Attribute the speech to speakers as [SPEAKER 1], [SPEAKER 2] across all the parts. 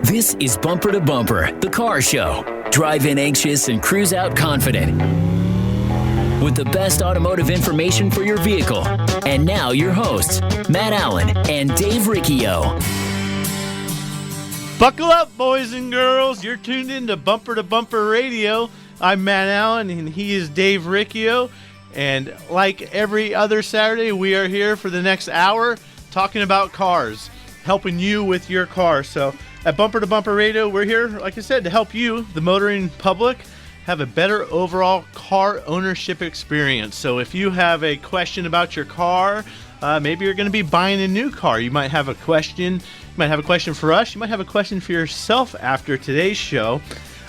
[SPEAKER 1] This is Bumper to Bumper, the car show. Drive in anxious and cruise out confident. With the best automotive information for your vehicle. And now your hosts, Matt Allen and Dave Riccio.
[SPEAKER 2] Buckle up, boys and girls. You're tuned in to Bumper Radio. I'm Matt Allen, and he is Dave Riccio. And like every other Saturday, we are here for the next hour talking about cars, helping you with your car. So at Bumper to Bumper Radio, we're here, like I said, to help you, the motoring public, have a better overall car ownership experience. So if you have a question about your car, maybe you're going to be buying a new car. You might have a question. You might have a question for us. You might have a question for yourself after today's show.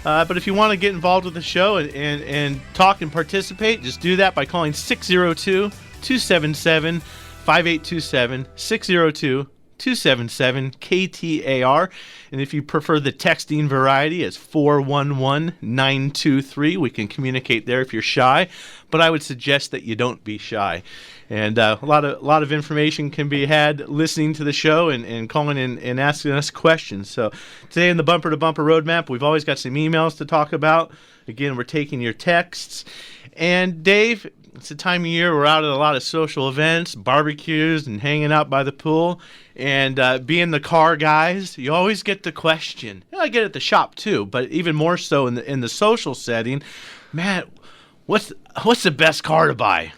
[SPEAKER 2] But if you want to get involved with the show and talk and participate, just do that by calling 602-277-5827, 602-277-KTAR. And if you prefer the texting variety, it's 411-923. We can communicate there if you're shy, but I would suggest that you don't be shy. And a lot of information can be had listening to the show and calling in and asking us questions. So today in the Bumper to Bumper Roadmap, we've always got some emails to talk about. Again, we're taking your texts. And Dave, it's the time of year we're out at a lot of social events, barbecues, and hanging out by the pool. And being the car guys, you always get the question. I get it at the shop too, but even more so in the social setting. Matt, what's the best car to buy?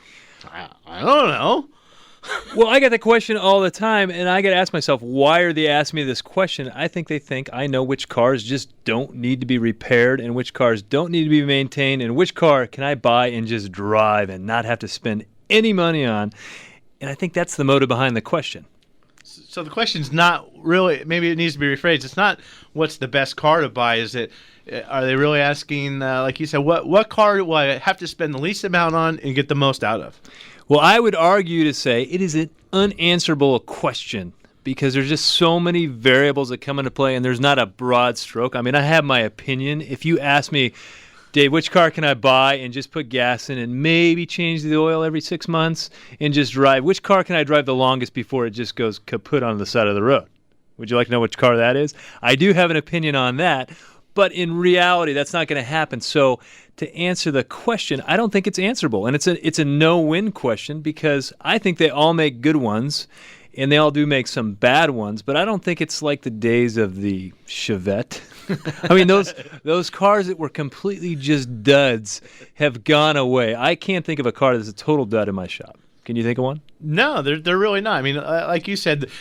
[SPEAKER 2] I don't know.
[SPEAKER 3] Well, I get the question all the time, and I got to ask myself, why are they asking me this question? I think they think I know which cars just don't need to be repaired and which cars don't need to be maintained and which car can I buy and just drive and not have to spend any money on. And I think that's the motive behind the question.
[SPEAKER 2] So the question's not really, maybe it needs to be rephrased. It's not what's the best car to buy. Are they really asking, like you said, what car do I have to spend the least amount on and get the most out of?
[SPEAKER 3] Well, I would argue to say it is an unanswerable question because there's just so many variables that come into play, and there's not a broad stroke. I mean, I have my opinion. If you ask me, Dave, which car can I buy and just put gas in and maybe change the oil every 6 months and just drive? Which car can I drive the longest before it just goes kaput on the side of the road? Would you like to know which car that is? I do have an opinion on that, but in reality, that's not going to happen. So to answer the question, I don't think it's answerable. And it's a no-win question because I think they all make good ones, and they all do make some bad ones, but I don't think it's like the days of the Chevette. I mean, those cars that were completely just duds have gone away. I can't think of a car that's a total dud in my shop. Can you think of one?
[SPEAKER 2] No, they're really not. I mean, like you said,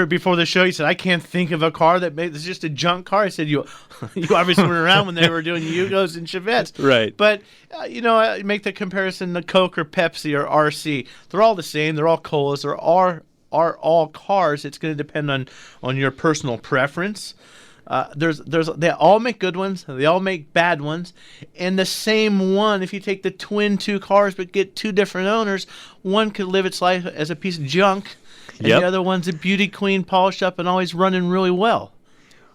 [SPEAKER 2] before the show, you said, I can't think of a car that's just a junk car. I said, you obviously weren't around when they were doing Yugos and Chevettes.
[SPEAKER 3] Right.
[SPEAKER 2] But, make the comparison to Coke or Pepsi or RC. They're all the same. They're all colas. They're all cars. It's going to depend on your personal preference. They all make good ones. They all make bad ones. And the same one, if you take the twin two cars but get two different owners, one could live its life as a piece of junk, and the other one's a beauty queen, polished up and always running really well.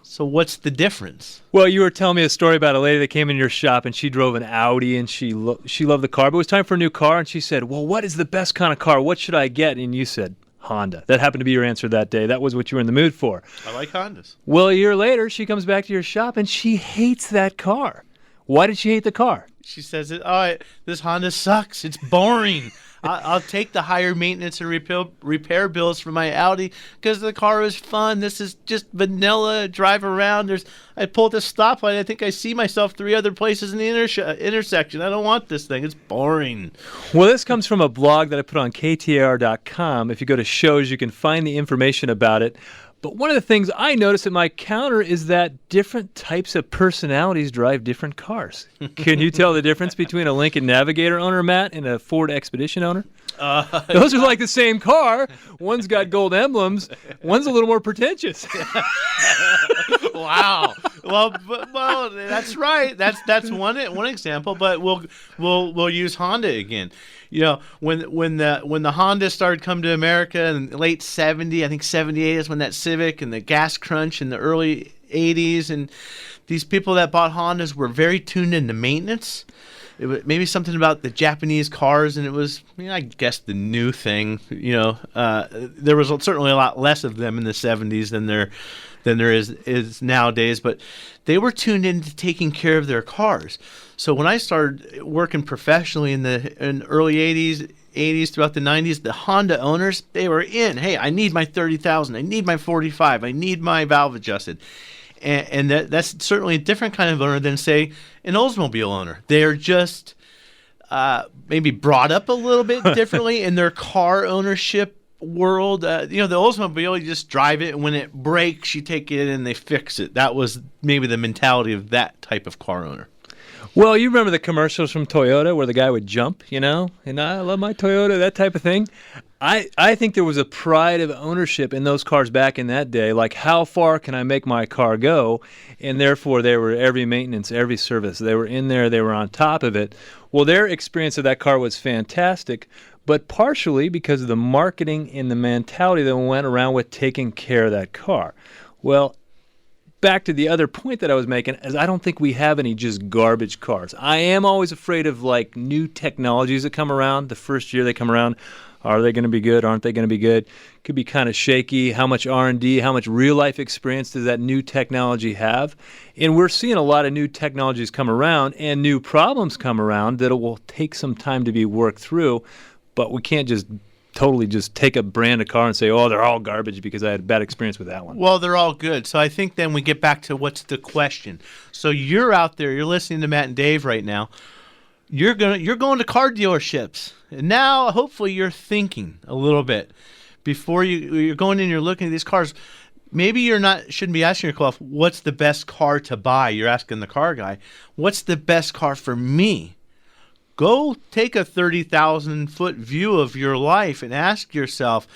[SPEAKER 2] So what's the difference?
[SPEAKER 3] Well, you were telling me a story about a lady that came in your shop, and she drove an Audi, and she loved the car, but it was time for a new car, and she said, well, what is the best kind of car? What should I get? And you said, Honda. That happened to be your answer that day. That was what you were in the mood for.
[SPEAKER 2] I like Hondas.
[SPEAKER 3] Well, a year later, she comes back to your shop, and she hates that car. Why did she hate the car?
[SPEAKER 2] She says, this Honda sucks. It's boring. I'll take the higher maintenance and repair bills for my Audi because the car is fun. This is just vanilla. Drive around. I pull at the stoplight. I think I see myself three other places in the intersection. I don't want this thing. It's boring.
[SPEAKER 3] Well, this comes from a blog that I put on KTAR.com. If you go to shows, you can find the information about it. But one of the things I noticed at my counter is that different types of personalities drive different cars. Can you tell the difference between a Lincoln Navigator owner, Matt, and a Ford Expedition owner? Those are like the same car. One's got gold emblems. One's a little more pretentious.
[SPEAKER 2] Wow. Well, that's right. That's one example. But we'll use Honda again. When the Honda started coming to America in the late 70s, I think 78 is when that Civic and the gas crunch in the early 80s, and these people that bought Hondas were very tuned into maintenance. It was maybe something about the Japanese cars, and it was, I guess, the new thing. There was certainly a lot less of them in the 70s than than there is nowadays. But they were tuned into taking care of their cars. So when I started working professionally in the early 80s throughout the 90s, the Honda owners, they were in. Hey, I need my 30,000. I need my 45. I need my valve adjusted. And that's certainly a different kind of owner than, say, an Oldsmobile owner. They're just maybe brought up a little bit differently in their car ownership world. The Oldsmobile, you just drive it, and when it breaks, you take it and they fix it. That was maybe the mentality of that type of car owner.
[SPEAKER 3] Well, you remember the commercials from Toyota where the guy would jump, and I love my Toyota, that type of thing. I think there was a pride of ownership in those cars back in that day, like how far can I make my car go? And therefore, they were every maintenance, every service. They were in there. They were on top of it. Well, their experience of that car was fantastic, but partially because of the marketing and the mentality that went around with taking care of that car. Well, back to the other point that I was making is I don't think we have any just garbage cars. I am always afraid of like new technologies that come around. The first year they come around, are they going to be good? Aren't they going to be good? Could be kind of shaky. How much R&D, how much real life experience does that new technology have? And we're seeing a lot of new technologies come around and new problems come around that it will take some time to be worked through, but we can't just totally just take a brand of car and say, oh, they're all garbage because I had a bad experience with that one.
[SPEAKER 2] Well, they're all good. So I think then we get back to what's the question. So you're out there, you're listening to Matt and Dave right now. You're going to car dealerships. And now hopefully you're thinking a little bit before you're going in, you're looking at these cars. Maybe shouldn't be asking yourself, what's the best car to buy? You're asking the car guy, what's the best car for me? Go take a 30,000-foot view of your life and ask yourself,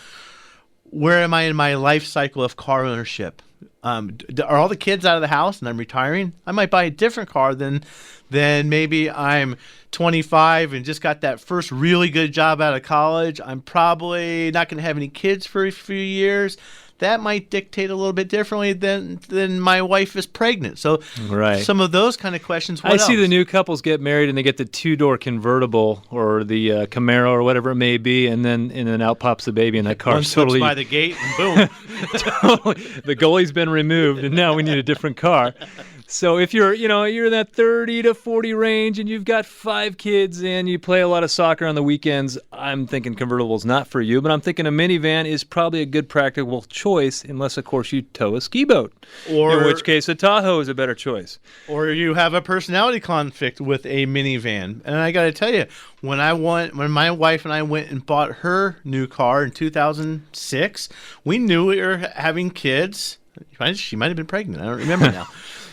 [SPEAKER 2] where am I in my life cycle of car ownership? Are all the kids out of the house and I'm retiring? I might buy a different car than maybe I'm 25 and just got that first really good job out of college. I'm probably not going to have any kids for a few years. That might dictate a little bit differently than my wife is pregnant. So
[SPEAKER 3] right.
[SPEAKER 2] Some of those kind of questions.
[SPEAKER 3] I see the new couples get married and they get the 2-door convertible or the Camaro or whatever it may be, and then out pops the baby and that car totally
[SPEAKER 2] by the gate and boom.
[SPEAKER 3] Totally, the goalie's been removed and now we need a different car. So if you're in that 30 to 40 range and you've got 5 kids and you play a lot of soccer on the weekends, I'm thinking convertible's not for you, but I'm thinking a minivan is probably a good practical choice unless, of course, you tow a ski boat, in which case a Tahoe is a better choice.
[SPEAKER 2] Or you have a personality conflict with a minivan. And I got to tell you, when my wife and I went and bought her new car in 2006, we knew we were having kids. She might have been pregnant. I don't remember now.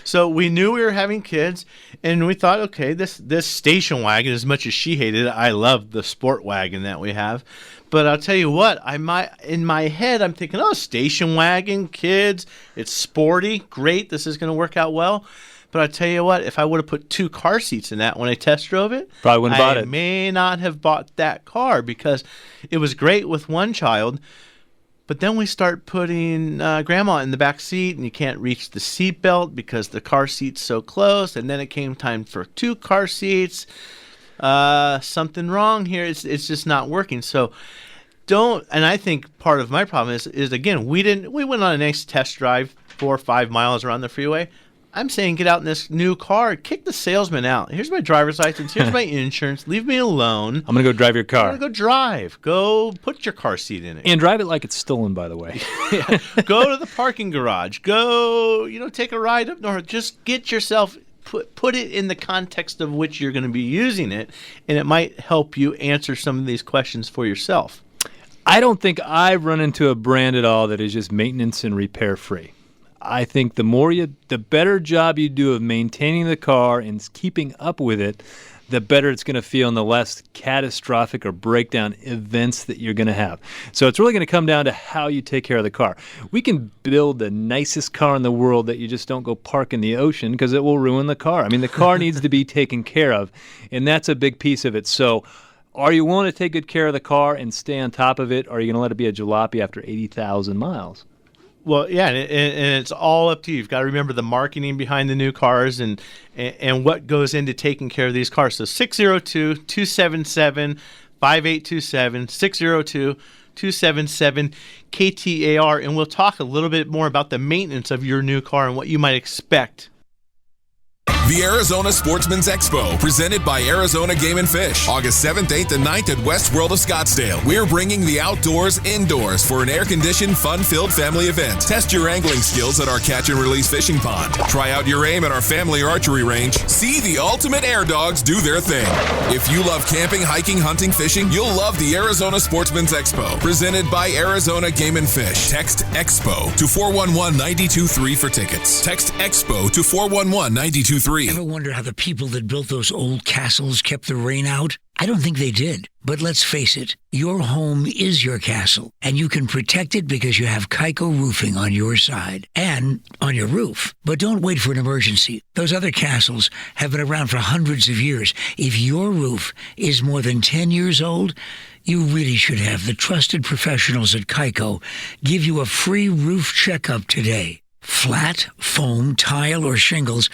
[SPEAKER 2] So we knew we were having kids, and we thought, okay, this station wagon, as much as she hated it, I love the sport wagon that we have. But I'll tell you what, in my head, I'm thinking, oh, station wagon, kids, it's sporty, great, this is going to work out well. But I'll tell you what, if I would have put 2 car seats in that when I test drove it,
[SPEAKER 3] probably wouldn't have bought it.
[SPEAKER 2] I may not have bought that car because it was great with one child. But then we start putting grandma in the back seat, and you can't reach the seat belt because the car seat's so close. And then it came time for 2 car seats. Something wrong here. It's just not working. So and I think part of my problem is again, we went on a nice test drive 4 or 5 miles around the freeway. I'm saying get out in this new car, kick the salesman out. Here's my driver's license. Here's my insurance. Leave me alone.
[SPEAKER 3] I'm going to go drive your car.
[SPEAKER 2] I'm going to go drive. Go put your car seat in it.
[SPEAKER 3] And drive it like it's stolen, by the way.
[SPEAKER 2] Yeah. Go to the parking garage. Go, take a ride up north. Just get yourself, put it in the context of which you're going to be using it, and it might help you answer some of these questions for yourself.
[SPEAKER 3] I don't think I've run into a brand at all that is just maintenance and repair free. I think the better job you do of maintaining the car and keeping up with it, the better it's going to feel and the less catastrophic or breakdown events that you're going to have. So it's really going to come down to how you take care of the car. We can build the nicest car in the world that you just don't go park in the ocean because it will ruin the car. I mean, the car needs to be taken care of, and that's a big piece of it. So are you willing to take good care of the car and stay on top of it, or are you going to let it be a jalopy after 80,000 miles?
[SPEAKER 2] Well, yeah, and it's all up to you. You've got to remember the marketing behind the new cars and what goes into taking care of these cars. So 602-277-5827, 888-277-KTAR, and we'll talk a little bit more about the maintenance of your new car and what you might expect.
[SPEAKER 4] The Arizona Sportsman's Expo, presented by Arizona Game and Fish. August 7th, 8th, and 9th at West World of Scottsdale. We're bringing the outdoors indoors for an air-conditioned, fun-filled family event. Test your angling skills at our catch-and-release fishing pond. Try out your aim at our family archery range. See the ultimate air dogs do their thing. If you love camping, hiking, hunting, fishing, you'll love the Arizona Sportsman's Expo, presented by Arizona Game and Fish. Text EXPO to 411-923 for tickets. Text EXPO to 411-923.
[SPEAKER 5] Ever wonder how the people that built those old castles kept the rain out? I don't think they did. But let's face it, your home is your castle, and you can protect it because you have Kaiko Roofing on your side and on your roof. But don't wait for an emergency. Those other castles have been around for hundreds of years. If your roof is more than 10 years old, you really should have the trusted professionals at Kaiko give you a free roof checkup today. Flat, foam, tile, or shingles,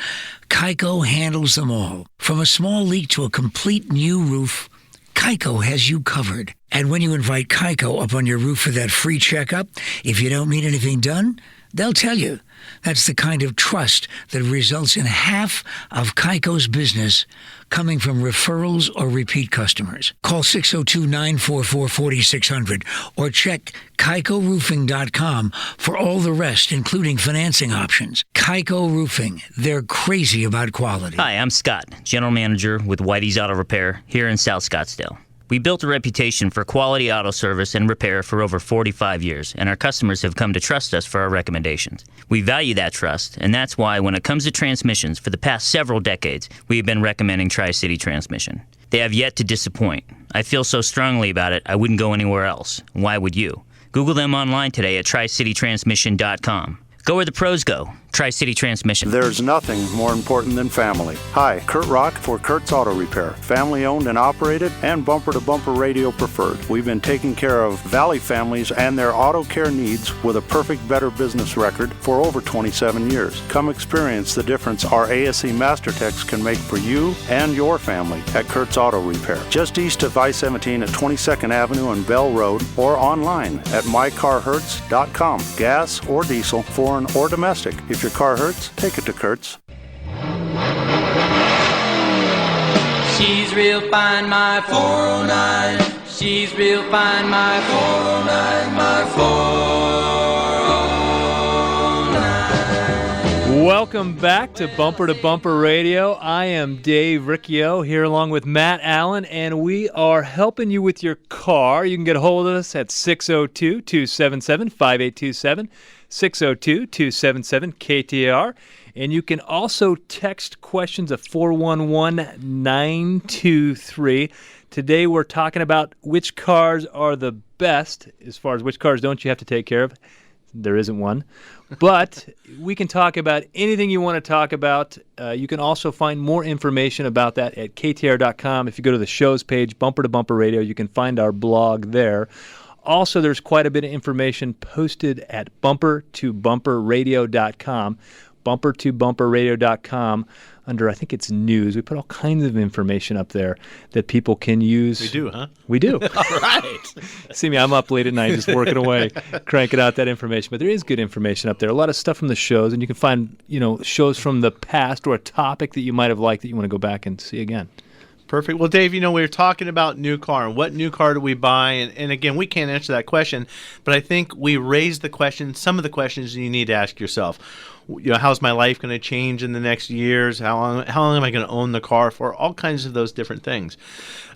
[SPEAKER 5] Kaiko handles them all. From a small leak to a complete new roof, Kaiko has you covered. And when you invite Kaiko up on your roof for that free checkup, if you don't need anything done, they'll tell you. That's the kind of trust that results in half of Kaiko's business coming from referrals or repeat customers. Call 602-944-4600 or check KaikoRoofing.com for all the rest, including financing options. Kaiko Roofing, they're crazy about quality.
[SPEAKER 6] Hi, I'm Scott, General Manager with Whitey's Auto Repair here in South Scottsdale. We built a reputation for quality auto service and repair for over 45 years, and our customers have come to trust us for our recommendations. We value that trust, and that's why when it comes to transmissions, for the past several decades, we have been recommending Tri-City Transmission. They have yet to disappoint. I feel so strongly about it, I wouldn't go anywhere else. Why would you? Google them online today at tricitytransmission.com. Go where the pros go. Tri-City Transmission.
[SPEAKER 7] There's nothing more important than family. Hi, Kurt Rock for Kurt's Auto Repair. Family owned and operated and bumper-to-bumper radio preferred. We've been taking care of Valley families and their auto care needs with a perfect Better Business record for over 27 years. Come experience the difference our ASE Master Techs can make for you and your family at Kurt's Auto Repair. Just east of I-17 at 22nd Avenue and Bell Road, or online at mycarhurts.com. Gas or diesel, foreign or domestic. If your car hurts, take it to Kurt's.
[SPEAKER 8] She's real fine, my 409. She's real fine, my 409, my 409.
[SPEAKER 3] Welcome back to Bumper to Bumper Radio. I am Dave Riccio here along with Matt Allen, and we are helping you with your car. You can get a hold of us at 602-277-5827. 602-277-KTAR. And you can also text questions at 411-923. Today we're talking about which cars are the best. As far as which cars don't you have to take care of. There isn't one. But we can talk about anything you want to talk about. You can also find more information about that at KTAR.com. If you go to the show's page, Bumper to Bumper Radio, you can find our blog there. Also, there's quite a bit of information posted at bumpertobumperradio.com. Bumpertobumperradio.com under, I think it's news. We put all kinds of information up there that people can use.
[SPEAKER 2] We do, huh?
[SPEAKER 3] We do.
[SPEAKER 2] All right.
[SPEAKER 3] See me, I'm up late at night just working away, cranking out that information. But there is good information up there. A lot of stuff from the shows, and you can find, shows from the past or a topic that you might have liked that you want to go back and see again.
[SPEAKER 2] Perfect. Well, Dave, we were talking about new car and what new car do we buy? And again, we can't answer that question, but I think we raised the question, some of the questions you need to ask yourself. How's my life going to change in the next years? How long am I going to own the car for? All kinds of those different things.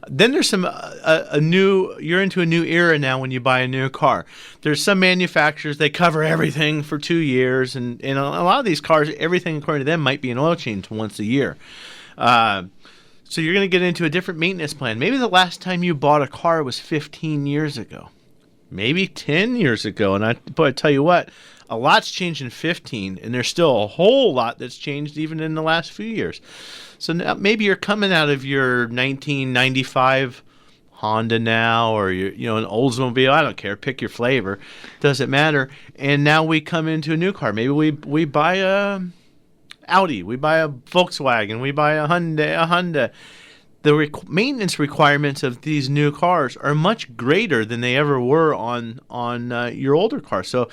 [SPEAKER 2] Then there's you're into a new era now when you buy a new car. There's some manufacturers, they cover everything for 2 years, and a lot of these cars, everything according to them might be an oil change once a year. So you're going to get into a different maintenance plan. Maybe the last time you bought a car was 15 years ago, maybe 10 years ago. And I tell you what, a lot's changed in 15, and there's still a whole lot that's changed even in the last few years. So now maybe you're coming out of your 1995 Honda now, or an Oldsmobile. I don't care. Pick your flavor. Doesn't matter. And now we come into a new car. Maybe we buy a Audi, we buy a Volkswagen, we buy a Honda. the maintenance requirements of these new cars are much greater than they ever were on your older car. So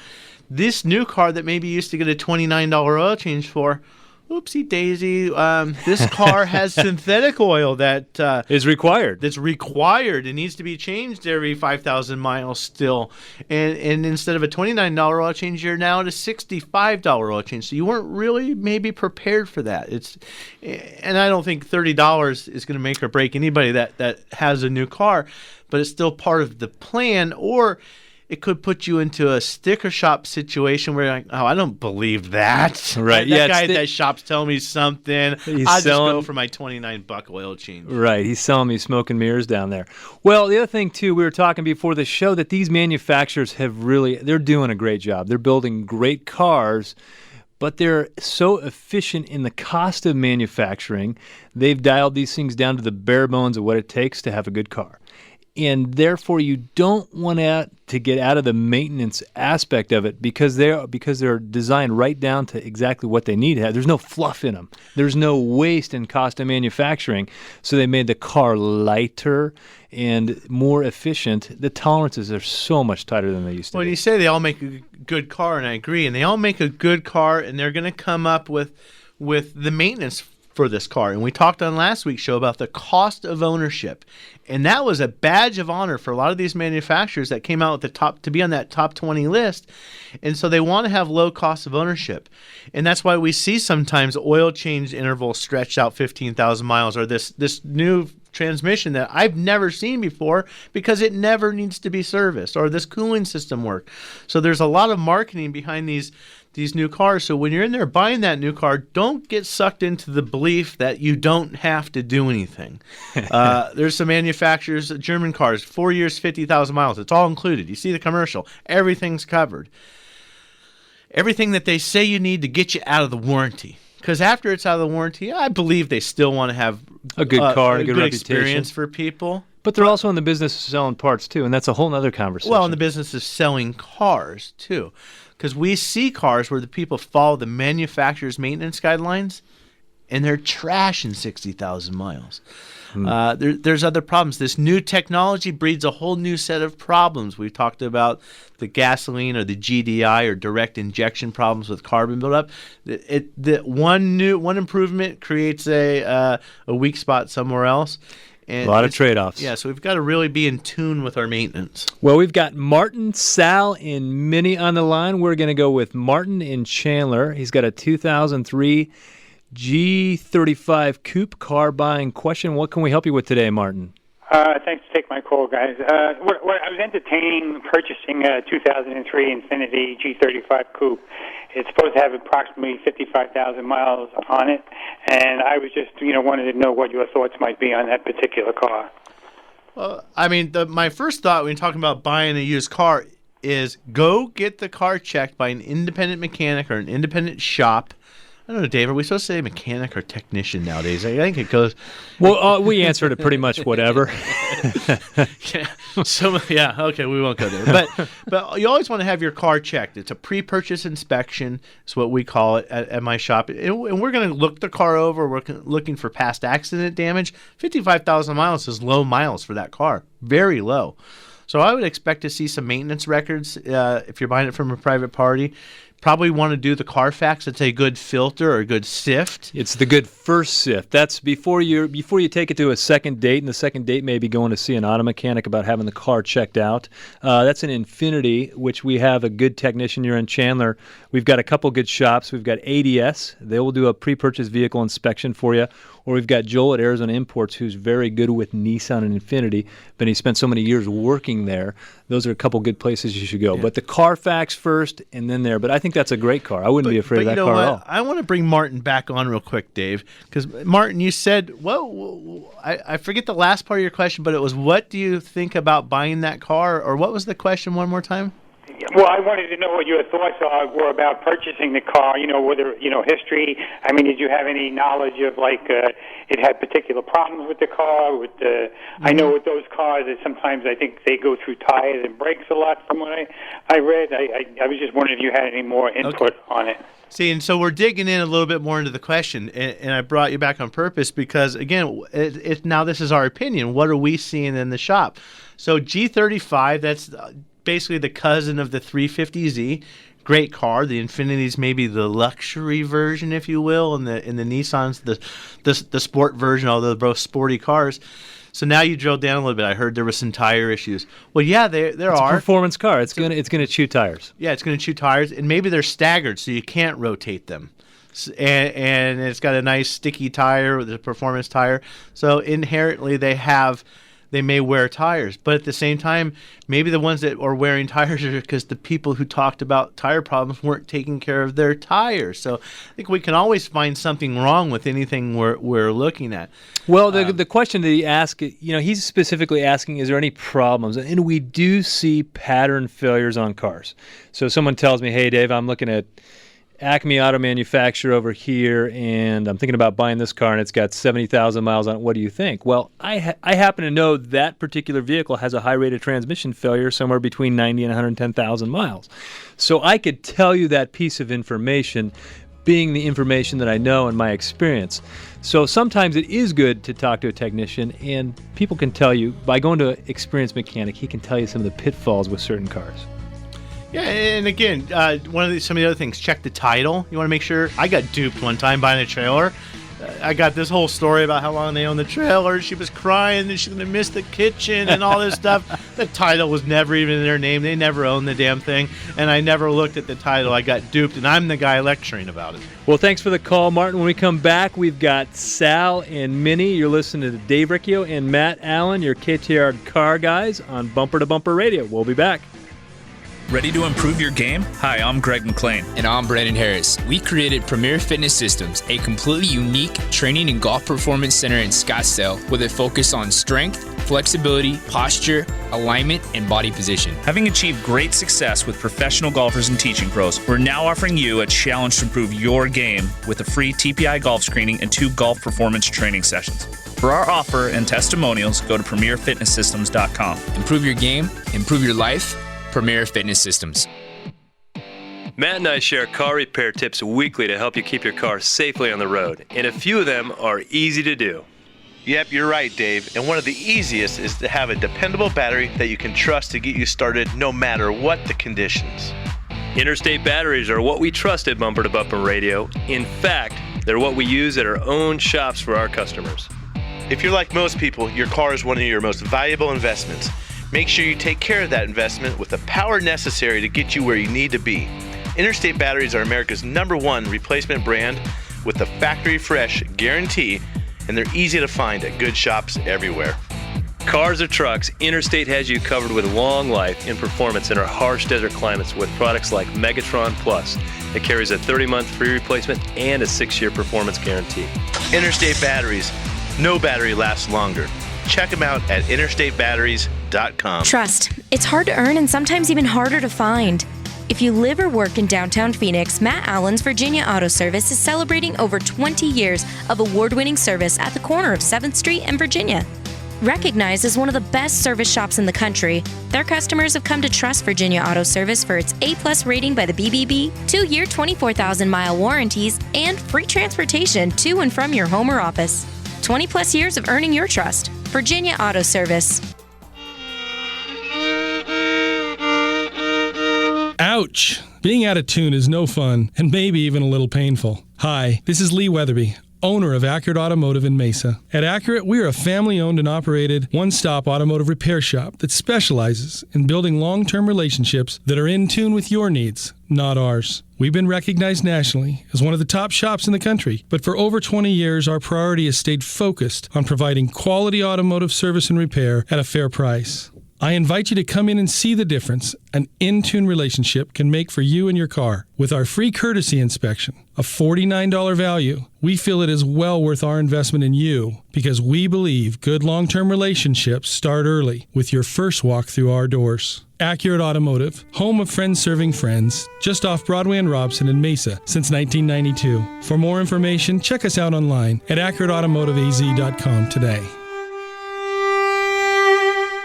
[SPEAKER 2] this new car that maybe used to get a $29 oil change for, oopsie daisy, this car has synthetic oil that
[SPEAKER 3] is required.
[SPEAKER 2] That's required. It needs to be changed every 5,000 miles still. And instead of a $29 oil change, you're now at a $65 oil change. So you weren't really maybe prepared for that. And I don't think $30 is going to make or break anybody that has a new car, but it's still part of the plan. Or it could put you into a sticker shop situation where you're like, oh, I don't believe that.
[SPEAKER 3] Right.
[SPEAKER 2] That guy at that shop's telling me something. I'll just go for my $29 oil change.
[SPEAKER 3] Right. He's selling me smoke and mirrors down there. Well, the other thing, too, we were talking before the show that these manufacturers they're doing a great job. They're building great cars, but they're so efficient in the cost of manufacturing. They've dialed these things down to the bare bones of what it takes to have a good car. And therefore, you don't want to get out of the maintenance aspect of it because they're designed right down to exactly what they need to have. There's no fluff in them. There's no waste in cost of manufacturing. So they made the car lighter and more efficient. The tolerances are so much tighter than they used to be.
[SPEAKER 2] Well, you say they all make a good car, and I agree. And they all make a good car, and they're going to come up with the maintenance for this car. And we talked on last week's show about the cost of ownership. And that was a badge of honor for a lot of these manufacturers that came out with to be on that top 20 list. And so they want to have low cost of ownership. And that's why we see sometimes oil change intervals stretched out 15,000 miles, or this new transmission that I've never seen before because it never needs to be serviced, or this cooling system work. So there's a lot of marketing behind these new cars. So when you're in there buying that new car, don't get sucked into the belief that you don't have to do anything. There's some manufacturers, German cars, 4 years, 50,000 miles. It's all included. You see the commercial. Everything's covered. Everything that they say you need to get you out of the warranty. Because after it's out of the warranty, I believe they still want to have
[SPEAKER 3] a good car, a good reputation.
[SPEAKER 2] Experience for people.
[SPEAKER 3] But they're also in the business of selling parts, too, and that's a whole other conversation.
[SPEAKER 2] Well, in the business of selling cars, too. Because we see cars where the people follow the manufacturer's maintenance guidelines, and they're trash in 60,000 miles. There's other problems. This new technology breeds a whole new set of problems. We've talked about the gasoline or the GDI or direct injection problems with carbon buildup. One improvement creates a weak spot somewhere else. And
[SPEAKER 3] a lot of trade-offs.
[SPEAKER 2] Yeah, so we've got to really be in tune with our maintenance.
[SPEAKER 3] Well, we've got Martin, Sal, and Minnie on the line. We're going to go with Martin in Chandler. He's got a 2003 G35 coupe car buying question. What can we help you with today, Martin?
[SPEAKER 9] Thanks for taking my call, guys. I was entertaining purchasing a 2003 Infiniti G35 coupe. It's supposed to have approximately 55,000 miles on it, and I was just, wanted to know what your thoughts might be on that particular car.
[SPEAKER 2] Well, I mean, my first thought when you're talking about buying a used car is go get the car checked by an independent mechanic or an independent shop. I don't know, Dave, are we supposed to say mechanic or technician nowadays? I think it goes...
[SPEAKER 3] Well, we answered it pretty much whatever.
[SPEAKER 2] Yeah, okay, we won't go there. But you always want to have your car checked. It's a pre-purchase inspection is what we call it at my shop. And we're going to look the car over. We're looking for past accident damage. 55,000 miles is low miles for that car. Very low. So I would expect to see some maintenance records if you're buying it from a private party. Probably want to do the Carfax. It's a good filter or a good sift.
[SPEAKER 3] It's the good first sift. That's before you take it to a second date, and the second date may be going to see an auto mechanic about having the car checked out. That's an Infiniti, which we have a good technician here in Chandler. We've got a couple good shops. We've got ADS. They will do a pre-purchase vehicle inspection for you. Or we've got Joel at Arizona Imports, who's very good with Nissan and Infiniti, but he spent so many years working there. Those are a couple good places you should go. Yeah. But the Carfax first and then there. But I think that's a great car. I wouldn't be afraid of that car at all.
[SPEAKER 2] I want to bring Martin back on real quick, Dave, because Martin, you said, I forget the last part of your question, but it was, what do you think about buying that car? Or what was the question one more time?
[SPEAKER 9] Well, I wanted to know what your thoughts were about purchasing the car. Whether history. I mean, did you have any knowledge of it had particular problems with the car? I know with those cars that sometimes I think they go through tires and brakes a lot. From what I read, I was just wondering if you had any more input on it.
[SPEAKER 2] See, and so we're digging in a little bit more into the question, and I brought you back on purpose because, again, now this is our opinion. What are we seeing in the shop? So G35, that's basically the cousin of the 350Z. Great car. The Infiniti's maybe the luxury version, if you will, and the Nissan's the sport version, although they're both sporty cars. So now you drilled down a little bit. I heard there were some tire issues. Well, yeah, there
[SPEAKER 3] it's
[SPEAKER 2] are.
[SPEAKER 3] A performance car. It's gonna chew tires.
[SPEAKER 2] Yeah, it's gonna chew tires, and maybe they're staggered, so you can't rotate them. And it's got a nice sticky tire with a performance tire. So inherently, they may wear tires, but at the same time, maybe the ones that are wearing tires are because the people who talked about tire problems weren't taking care of their tires. So I think we can always find something wrong with anything we're looking at.
[SPEAKER 3] Well, the question that he asked, he's specifically asking, is there any problems? And we do see pattern failures on cars. So someone tells me, hey, Dave, I'm looking at Acme Auto Manufacturer over here, and I'm thinking about buying this car, and it's got 70,000 miles on it. What do you think? Well, I happen to know that particular vehicle has a high rate of transmission failure, somewhere between 90 and 110,000 miles. So I could tell you that piece of information, being the information that I know and my experience. So sometimes it is good to talk to a technician, and people can tell you, by going to an experienced mechanic, he can tell you some of the pitfalls with certain cars.
[SPEAKER 2] Yeah, and again, some of the other things, check the title. You want to make sure. I got duped one time buying a trailer. I got this whole story about how long they owned the trailer. She was crying and she's going to miss the kitchen and all this stuff. The title was never even in their name. They never owned the damn thing. And I never looked at the title. I got duped, and I'm the guy lecturing about it.
[SPEAKER 3] Well, thanks for the call, Martin. When we come back, we've got Sal and Minnie. You're listening to Dave Riccio and Matt Allen, your KTAR car guys on Bumper to Bumper Radio. We'll be back.
[SPEAKER 10] Ready to improve your game? Hi, I'm Greg McLean.
[SPEAKER 11] And I'm Brandon Harris. We created Premier Fitness Systems, a completely unique training and golf performance center in Scottsdale with a focus on strength, flexibility, posture, alignment, and body position.
[SPEAKER 10] Having achieved great success with professional golfers and teaching pros, we're now offering you a challenge to improve your game with a free TPI golf screening and 2 golf performance training sessions. For our offer and testimonials, go to premierfitnesssystems.com.
[SPEAKER 11] Improve your game, improve your life. Premier Fitness Systems.
[SPEAKER 3] Matt and I share car repair tips weekly to help you keep your car safely on the road, and a few of them are easy to do.
[SPEAKER 12] Yep, you're right, Dave. And one of the easiest is to have a dependable battery that you can trust to get you started no matter what the conditions.
[SPEAKER 3] Interstate batteries are what we trust at Bumper to Bumper Radio. In fact, they're what we use at our own shops for our customers.
[SPEAKER 12] If you're like most people, your car is one of your most valuable investments. Make sure you take care of that investment with the power necessary to get you where you need to be. Interstate Batteries are America's #1 replacement brand with the factory fresh guarantee, and they're easy to find at good shops everywhere.
[SPEAKER 3] Cars or trucks, Interstate has you covered with long life and performance in our harsh desert climates with products like Megatron Plus. It carries a 30-month free replacement and a 6-year performance guarantee.
[SPEAKER 12] Interstate Batteries. No battery lasts longer. Check them out at interstatebatteries.com.
[SPEAKER 13] Trust. It's hard to earn and sometimes even harder to find. If you live or work in downtown Phoenix, Matt Allen's Virginia Auto Service is celebrating over 20 years of award-winning service at the corner of 7th Street and Virginia. Recognized as one of the best service shops in the country, their customers have come to trust Virginia Auto Service for its A+ rating by the BBB, 2-year 24,000-mile warranties, and free transportation to and from your home or office. 20+ years of earning your trust. Virginia Auto Service.
[SPEAKER 14] Ouch! Being out of tune is no fun, and maybe even a little painful. Hi, this is Lee Weatherby, owner of Accurate Automotive in Mesa. At Accurate, we are a family-owned and operated one-stop automotive repair shop that specializes in building long-term relationships that are in tune with your needs, not ours. We've been recognized nationally as one of the top shops in the country, but for over 20 years, our priority has stayed focused on providing quality automotive service and repair at a fair price. I invite you to come in and see the difference an in-tune relationship can make for you and your car. With our free courtesy inspection, a $49 value, we feel it is well worth our investment in you because we believe good long-term relationships start early with your first walk through our doors. Accurate Automotive, home of friends serving friends, just off Broadway and Robson in Mesa since 1992. For more information, check us out online at accurateautomotiveaz.com today.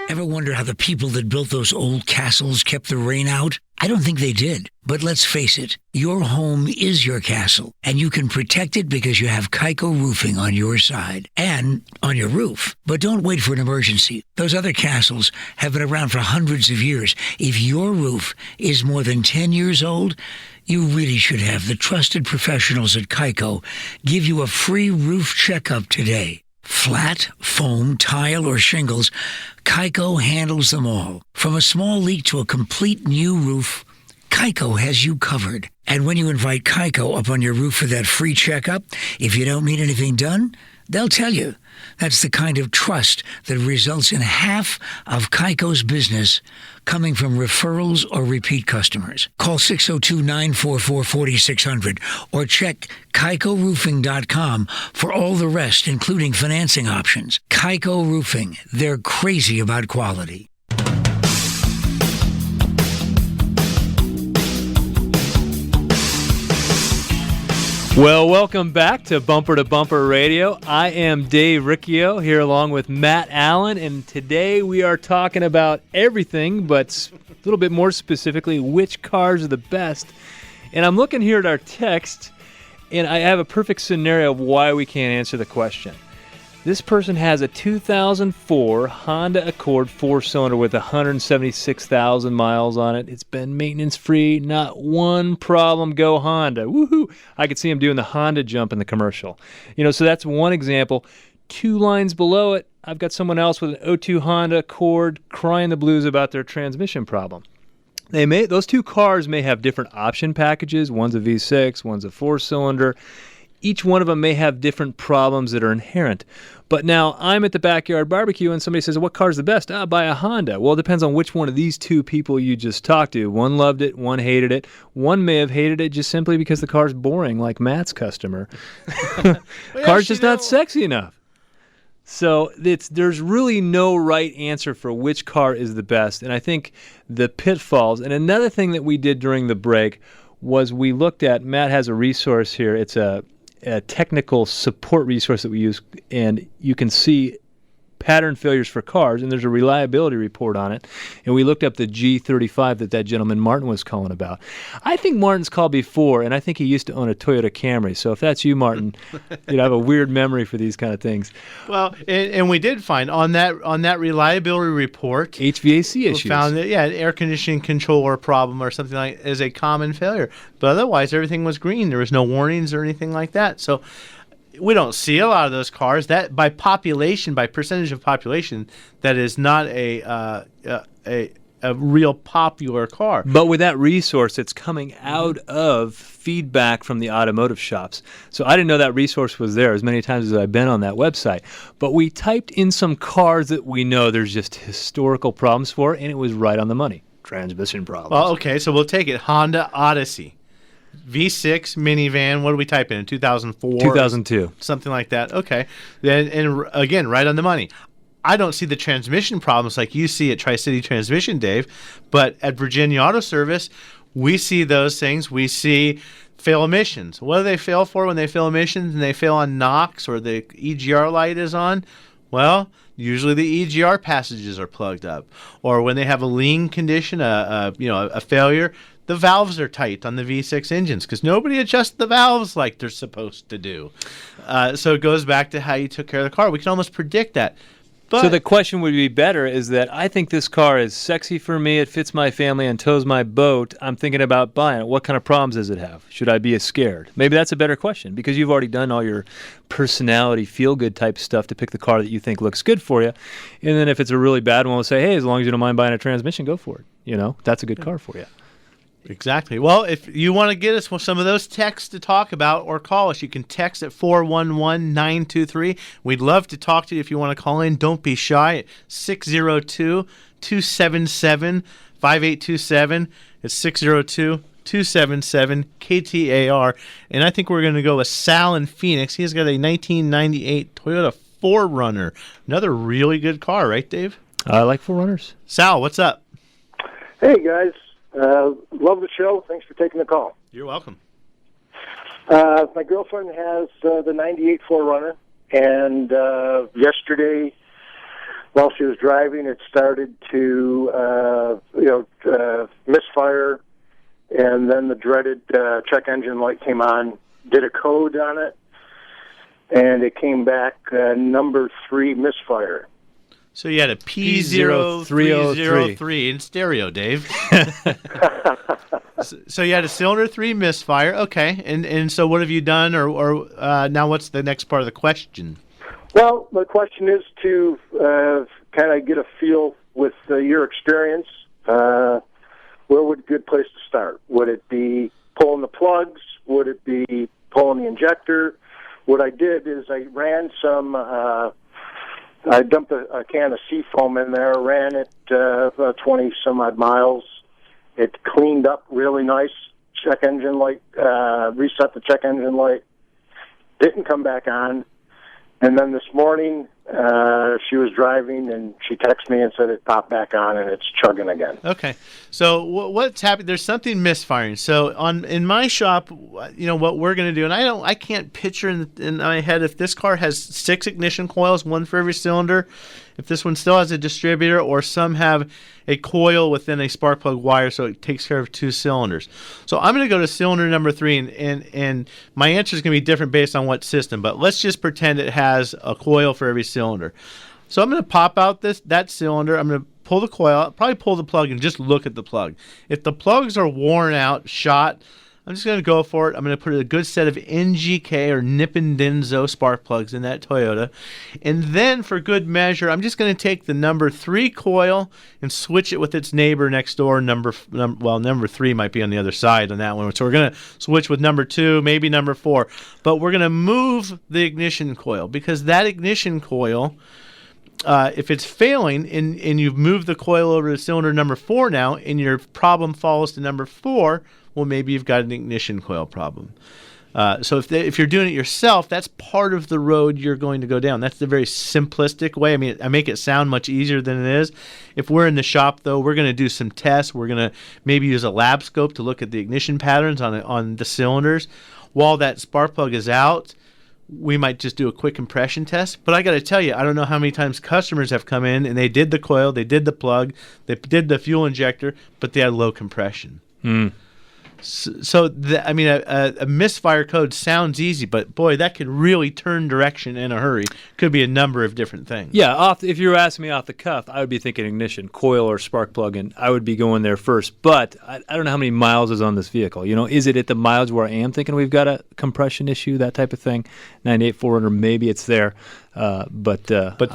[SPEAKER 5] Ever wonder how the people that built those old castles kept the rain out? I don't think they did. But let's face it, your home is your castle, and you can protect it because you have Kaiko roofing on your side and on your roof. But don't wait for an emergency. Those other castles have been around for hundreds of years. If your roof is more than 10 years old, you really should have the trusted professionals at Kaiko give you a free roof checkup today. Flat, foam, tile, or shingles, Kaiko handles them all. From a small leak to a complete new roof, Kaiko has you covered. And when you invite Kaiko up on your roof for that free checkup, if you don't need anything done, they'll tell you. That's the kind of trust that results in half of Kaiko's business coming from referrals or repeat customers. Call 602-944-4600 or check KaikoRoofing.com for all the rest, including financing options. Kaiko Roofing, they're crazy about quality.
[SPEAKER 3] Well, welcome back to Bumper Radio. I am Dave Riccio here along with Matt Allen, and today we are talking about everything, but a little bit more specifically, which cars are the best. And I'm looking here at our text, and I have a perfect scenario of why we can't answer the question. This person has a 2004 Honda Accord 4-cylinder with 176,000 miles on it. It's been maintenance-free, not one problem. Go Honda. Woohoo! I could see him doing the Honda jump in the commercial. So that's one example. 2 lines below it, I've got someone else with an 02 Honda Accord crying the blues about their transmission problem. Those 2 cars may have different option packages. One's a V6, one's a 4-cylinder. Each one of them may have different problems that are inherent. But now I'm at the backyard barbecue and somebody says, what car's the best? Buy a Honda. Well, it depends on which one of these 2 people you just talked to. One loved it, one hated it. One may have hated it just simply because the car's boring, like Matt's customer. Car's just not sexy enough. So there's really no right answer for which car is the best. And I think the pitfalls, and another thing that we did during the break was we looked at, Matt has a resource here. It's a technical support resource that we use, and you can see pattern failures for cars, and there's a reliability report on it. And we looked up the G35 that gentleman Martin was calling about. I think Martin's called before, and I think he used to own a Toyota Camry. So if that's you, Martin, I have a weird memory for these kind of things.
[SPEAKER 2] Well, and we did find on that reliability report,
[SPEAKER 3] HVAC issues.
[SPEAKER 2] We found that air conditioning controller problem or something like is a common failure. But otherwise, everything was green. There was no warnings or anything like that. So we don't see a lot of those cars. That by percentage of population, that is not a real popular car.
[SPEAKER 3] But with that resource, it's coming out of feedback from the automotive shops. So I didn't know that resource was there as many times as I've been on that website. But we typed in some cars that we know there's just historical problems for, and it was right on the money. Transmission problems.
[SPEAKER 2] Well, okay, so we'll take it. Honda Odyssey. V6 minivan, what do we type in? 2004?
[SPEAKER 3] 2002.
[SPEAKER 2] Something like that. Okay. And again, right on the money. I don't see the transmission problems like you see at Tri-City Transmission, Dave, but at Virginia Auto Service, we see those things. We see fail emissions. What do they fail for when they fail emissions and they fail on NOx or the EGR light is on? Well, usually the EGR passages are plugged up. Or when they have a lean condition, a failure, the valves are tight on the V6 engines because nobody adjusts the valves like they're supposed to do. So it goes back to how you took care of the car. We can almost predict that. But
[SPEAKER 3] so the question would be better is that I think this car is sexy for me, it fits my family, and tows my boat. I'm thinking about buying it. What kind of problems does it have? Should I be scared? Maybe that's a better question because you've already done all your personality, feel-good type stuff to pick the car that you think looks good for you. And then if it's a really bad one, we'll say, hey, as long as you don't mind buying a transmission, go for it. That's a good car for you.
[SPEAKER 2] Exactly. Well, if you want to get us some of those texts to talk about or call us, you can text at 411-923. We'd love to talk to you if you want to call in. Don't be shy at 602-277-5827. It's 602-277-KTAR. And I think we're going to go with Sal in Phoenix. He's got a 1998 Toyota 4Runner. Another really good car, right, Dave?
[SPEAKER 3] I like 4Runners.
[SPEAKER 2] Sal, what's up?
[SPEAKER 15] Hey, guys. Love the show. Thanks for taking the call.
[SPEAKER 2] You're welcome.
[SPEAKER 15] My girlfriend has the 98 4Runner, and yesterday, while she was driving, it started to, misfire, and then the dreaded check engine light came on, did a code on it, and it came back number 3 misfire.
[SPEAKER 2] So you had a P0303 in stereo, Dave. So you had a cylinder 3 misfire. Okay. And so what have you done, or now what's the next part of the question?
[SPEAKER 15] Well, the question is to kind of get a feel with your experience. Where would a good place to start? Would it be pulling the plugs? Would it be pulling the injector? What I did is I ran some... I dumped a can of seafoam in there, ran it 20-some-odd miles. It cleaned up really nice. Check engine light, reset the check engine light. Didn't come back on. And then this morning, she was driving, and she texted me and said it popped back on, and it's chugging again.
[SPEAKER 2] Okay. So what's happening? There's something misfiring. So in my shop, what we're going to do, and I can't picture in my head if this car has 6 ignition coils, 1 for every cylinder, if this one still has a distributor, or some have a coil within a spark plug wire, so it takes care of 2 cylinders. So I'm going to go to cylinder number 3, and my answer is going to be different based on what system, but let's just pretend it has a coil for every cylinder. So I'm going to pop out that cylinder. I'm going to pull the coil out, probably pull the plug, and just look at the plug. If the plugs are worn out, shot, I'm just going to go for it. I'm going to put a good set of NGK or Nippon Denso spark plugs in that Toyota. And then for good measure, I'm just going to take the number 3 coil and switch it with its neighbor next door. Number 3 might be on the other side on that one. So we're going to switch with number 2, maybe number 4. But we're going to move the ignition coil, because that ignition coil, if it's failing and you've moved the coil over to cylinder number 4 now, and your problem falls to number 4, well, maybe you've got an ignition coil problem. So if you're doing it yourself, that's part of the road you're going to go down. That's the very simplistic way. I mean, I make it sound much easier than it is. If we're in the shop, though, we're going to do some tests. We're going to maybe use a lab scope to look at the ignition patterns on the cylinders. While that spark plug is out, we might just do a quick compression test. But I got to tell you, I don't know how many times customers have come in and they did the coil, they did the plug, they did the fuel injector, but they had low compression. So a misfire code sounds easy, but boy, that could really turn direction in a hurry. Could be a number of different things.
[SPEAKER 3] Yeah, if you were asking me off the cuff, I would be thinking ignition, coil, or spark plug, and I would be going there first. But I don't know how many miles is on this vehicle. Is it at the miles where I am thinking we've got a compression issue, that type of thing? 98 400, maybe it's there. But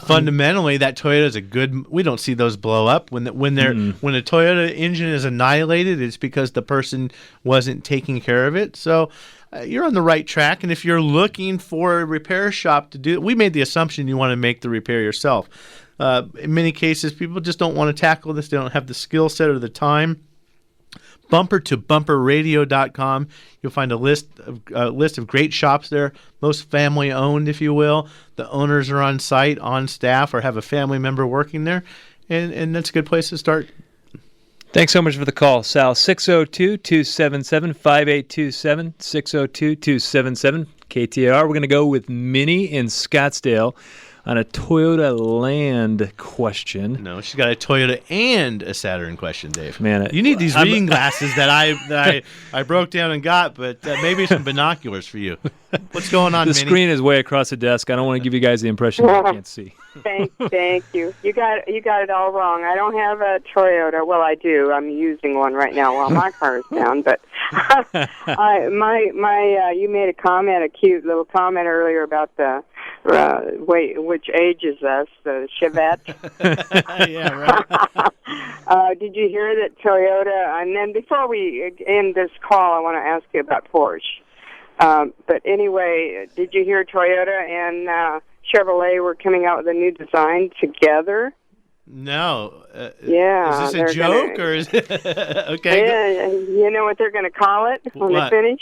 [SPEAKER 2] fundamentally, that Toyota is a good. We don't see those blow up when a Toyota engine is annihilated. It's because the person wasn't taking care of it. So you're on the right track. And if you're looking for a repair shop to do it, we made the assumption you want to make the repair yourself. In many cases, people just don't want to tackle this. They don't have the skill set or the time. bumpertobumperradio.com. You'll find a list of great shops there, most family owned, if you will. The owners are on site, on staff, or have a family member working there, and that's a good place to start.
[SPEAKER 3] Thanks so much for the call, Sal. 602-277-5827, 602-277 KTAR. We're going to go with Minnie in Scottsdale on a Toyota Land question.
[SPEAKER 2] No, she's got a Toyota and a Saturn question, Dave.
[SPEAKER 3] Man,
[SPEAKER 2] you need these reading glasses that I broke down and got, but maybe some binoculars for you. What's going on,
[SPEAKER 3] The
[SPEAKER 2] Minnie?
[SPEAKER 3] screen is way across the desk. I don't want to give you guys the impression that you can't see.
[SPEAKER 16] Thank you. You got it all wrong. I don't have a Toyota. Well, I do. I'm using one right now while my car is down. But you made a cute little comment earlier about the which ages us, the Chevette.
[SPEAKER 2] Yeah, right.
[SPEAKER 16] Did you hear that Toyota? And then before we end this call, I want to ask you about Porsche. But anyway, did you hear Toyota and Chevrolet were coming out with a new design together?
[SPEAKER 2] No.
[SPEAKER 16] Yeah.
[SPEAKER 2] Is this a joke or is it okay?
[SPEAKER 16] Yeah, you know what they're going to call it when they finish?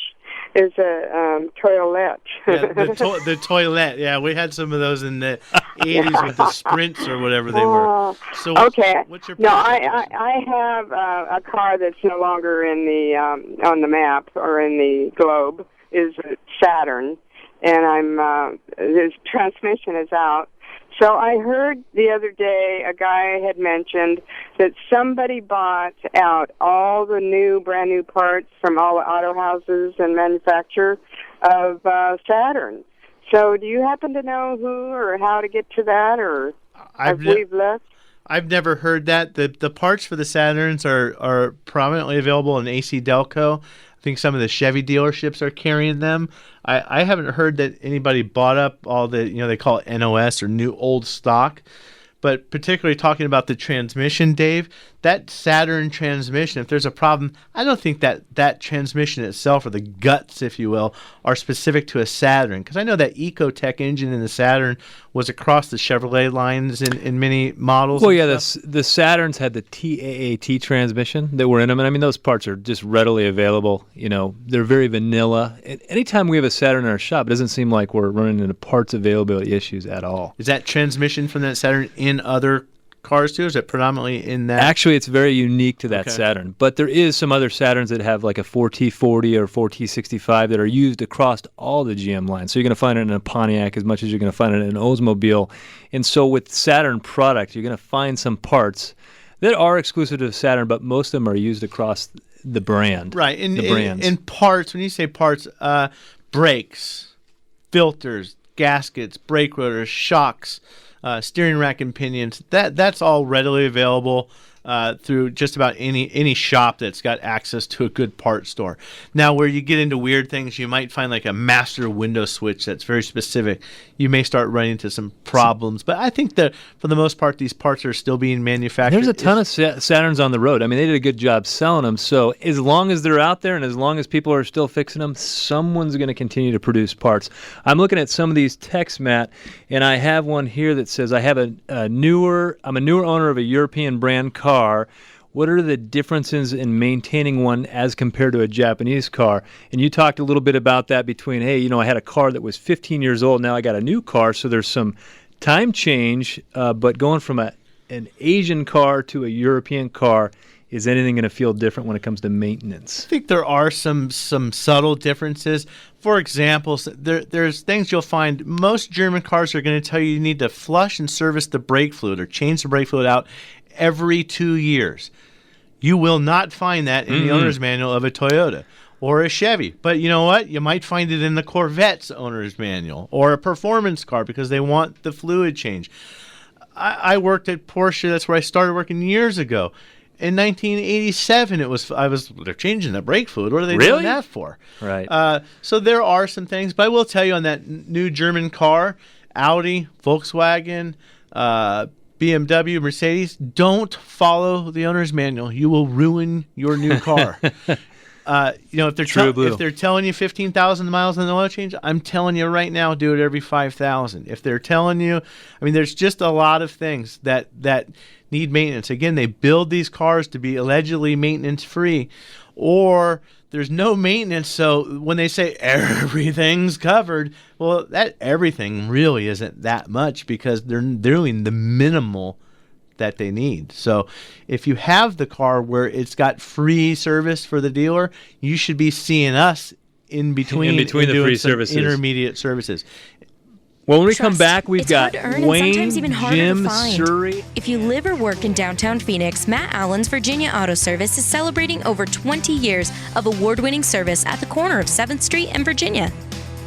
[SPEAKER 16] Is a toilet.
[SPEAKER 2] The toilet. Yeah, we had some of those in the 80s with the Sprints or whatever they were. So what's your
[SPEAKER 16] I have a car that's no longer in the on the map or in the globe. Is Saturn, and his transmission is out. So I heard the other day a guy had mentioned that somebody bought out all the brand new parts from all the auto houses and manufacturer of Saturn. So do you happen to know who or how to get to that, or we've left?
[SPEAKER 2] I've never heard that. The parts for the Saturns are prominently available in AC Delco. I think some of the Chevy dealerships are carrying them. I haven't heard that anybody bought up all the, they call it NOS or new old stock. But particularly talking about the transmission, Dave, that Saturn transmission, if there's a problem, I don't think that transmission itself, or the guts, if you will, are specific to a Saturn. Because I know that Ecotec engine in the Saturn was across the Chevrolet lines in many models.
[SPEAKER 3] Well, yeah, the Saturns had the TAAT transmission that were in them. And I mean, those parts are just readily available. They're very vanilla. Anytime we have a Saturn in our shop, it doesn't seem like we're running into parts availability issues at all.
[SPEAKER 2] Is that transmission from that Saturn in other cars too? Is it predominantly in that?
[SPEAKER 3] Actually, it's very unique to that Saturn. But there is some other Saturns that have like a 4T40 or 4T65 that are used across all the GM lines. So you're going to find it in a Pontiac as much as you're going to find it in an Oldsmobile. And so with Saturn product, you're going to find some parts that are exclusive to Saturn, but most of them are used across the brand.
[SPEAKER 2] Right. In parts, when you say parts, brakes, filters, gaskets, brake rotors, shocks, steering rack and pinions, that's all readily available through just about any shop that's got access to a good part store. Now, where you get into weird things, you might find like a master window switch that's very specific. You may start running into some problems, but I think that for the most part, these parts are still being manufactured.
[SPEAKER 3] There's a ton of Saturns on the road. I mean, they did a good job selling them. So as long as they're out there and as long as people are still fixing them, someone's going to continue to produce parts. I'm looking at some of these texts, Matt, and I have one here that says, I'm a newer owner of a European brand car. What are the differences in maintaining one as compared to a Japanese car? And you talked a little bit about that between, I had a car that was 15 years old. Now I got a new car, so there's some time change. But going from an Asian car to a European car, is anything going to feel different when it comes to maintenance?
[SPEAKER 2] I think there are some subtle differences. For example, there's things you'll find. Most German cars are going to tell you need to flush and service the brake fluid or change the brake fluid out every 2 years. You will not find that in the owner's manual of a Toyota or a Chevy. But you know what? You might find it in the Corvette's owner's manual or a performance car because they want the fluid change. I worked at Porsche. That's where I started working years ago. In 1987, they're changing the brake fluid. What are they doing that for?
[SPEAKER 3] Right.
[SPEAKER 2] So there are some things, but I will tell you on that new German car, Audi, Volkswagen, BMW, Mercedes, don't follow the owner's manual. You will ruin your new car. If they're telling you 15,000 miles on the oil change, I'm telling you right now, do it every 5,000. If they're telling you, there's just a lot of things that need maintenance. Again, they build these cars to be allegedly maintenance-free, or there's no maintenance, so when they say everything's covered, well, that everything really isn't that much because they're doing the minimal that they need. So if you have the car where it's got free service for the dealer, you should be seeing us in between
[SPEAKER 3] the free services,
[SPEAKER 2] intermediate services.
[SPEAKER 3] Well, when we come back, we've got Wayne, Jim,
[SPEAKER 13] Surrey. If you live or work in downtown Phoenix, Matt Allen's Virginia Auto Service is celebrating over 20 years of award-winning service at the corner of 7th Street and Virginia.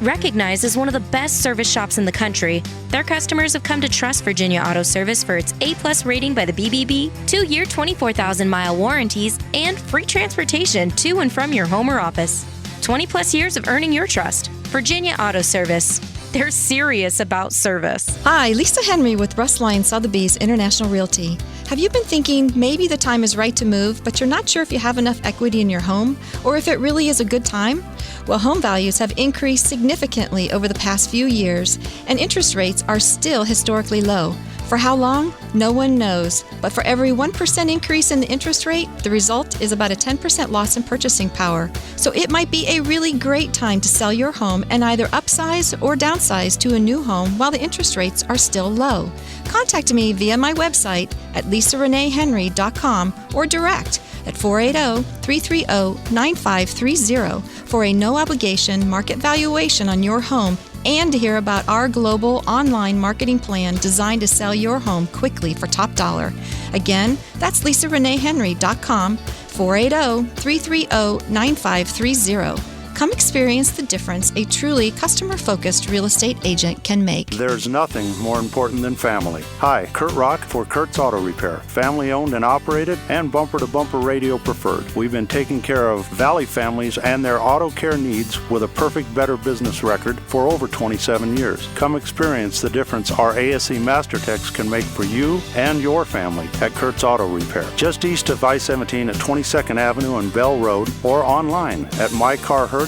[SPEAKER 13] Recognized as one of the best service shops in the country, their customers have come to trust Virginia Auto Service for its A+ rating by the BBB, 2-year 24,000-mile warranties, and free transportation to and from your home or office. 20+ years of earning your trust. Virginia Auto Service. They're serious about service.
[SPEAKER 17] Hi, Lisa Henry with Russ Lyon Sotheby's International Realty. Have you been thinking maybe the time is right to move, but you're not sure if you have enough equity in your home or if it really is a good time? Well, home values have increased significantly over the past few years, and interest rates are still historically low. For how long? No one knows. But for every 1% increase in the interest rate, the result is about a 10% loss in purchasing power. So it might be a really great time to sell your home and either upsize or downsize to a new home while the interest rates are still low. Contact me via my website at lisareneehenry.com or direct at 480-330-9530 for a no-obligation market valuation on your home and to hear about our global online marketing plan designed to sell your home quickly for top dollar. Again, that's lisareneehenry.com, 480-330-9530. Come experience the difference a truly customer-focused real estate agent can make.
[SPEAKER 7] There's nothing more important than family. Hi, Kurt Rock for Kurt's Auto Repair. Family owned and operated and bumper-to-bumper radio preferred. We've been taking care of Valley families and their auto care needs with a perfect Better Business record for over 27 years. Come experience the difference our ASE Master Techs can make for you and your family at Kurt's Auto Repair. Just east of I-17 at 22nd Avenue and Bell Road, or online at mycarhurts.com.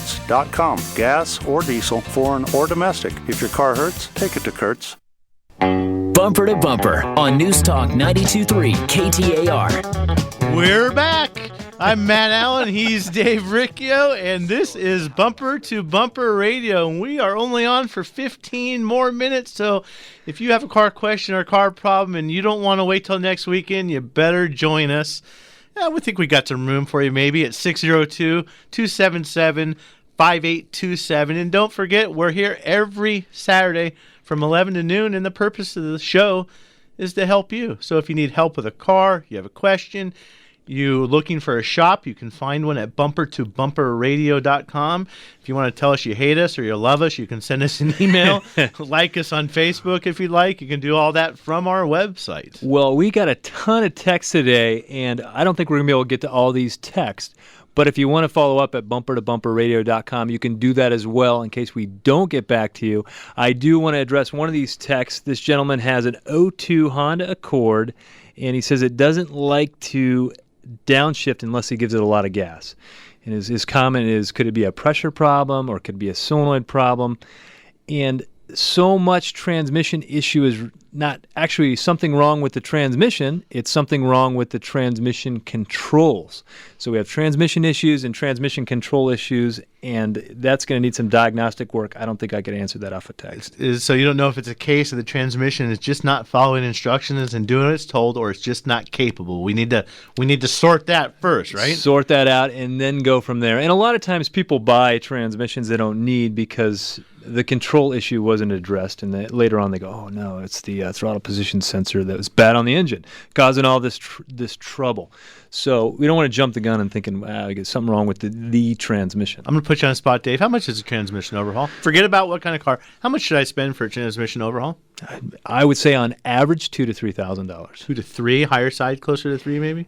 [SPEAKER 7] Gas or diesel, foreign or domestic. If your car hurts, take it to Kurt's.
[SPEAKER 1] Bumper to Bumper on News Talk 92.3 KTAR.
[SPEAKER 2] We're back. I'm Matt Allen. He's Dave Riccio, and this is Bumper to Bumper Radio. And we are only on for 15 more minutes. So if you have a car question or a car problem and you don't want to wait till next weekend, you better join us. We think we got some room for you maybe at 602-277-5827. And don't forget, we're here every Saturday from 11 to noon, and the purpose of the show is to help you. So if you need help with a car, you have a question, you're looking for a shop, you can find one at bumpertobumperradio.com. If you want to tell us you hate us or you love us, you can send us an email. Like us on Facebook if you'd like. You can do all that from our website.
[SPEAKER 3] Well, we got a ton of texts today, and I don't think we're going to be able to get to all these texts. But if you want to follow up at bumpertobumperradio.com, you can do that as well in case we don't get back to you. I do want to address one of these texts. This gentleman has an 02 Honda Accord, and he says it doesn't like to downshift unless he gives it a lot of gas. And his comment is, could it be a pressure problem or could it be a solenoid problem? And so much transmission issue is not actually something wrong with the transmission, it's something wrong with the transmission controls. So we have transmission issues and transmission control issues, and that's going to need some diagnostic work. I don't think I could answer that off a text.
[SPEAKER 2] So you don't know if it's a case of the transmission is just not following instructions and doing what it's told, or it's just not capable. We need to sort that first, right?
[SPEAKER 3] Sort that out and then go from there. And a lot of times people buy transmissions they don't need because the control issue wasn't addressed, and later on they go, oh no, it's the throttle position sensor that was bad on the engine, causing all this trouble. So we don't want to jump the gun and thinking, I get something wrong with the transmission.
[SPEAKER 2] I'm going to put you on the spot, Dave. How much is a transmission overhaul? Forget about what kind of car. How much should I spend for a transmission overhaul?
[SPEAKER 3] I would say on average $2,000 to $3,000. $2
[SPEAKER 2] to $3,000, higher side, closer to $3,000 maybe?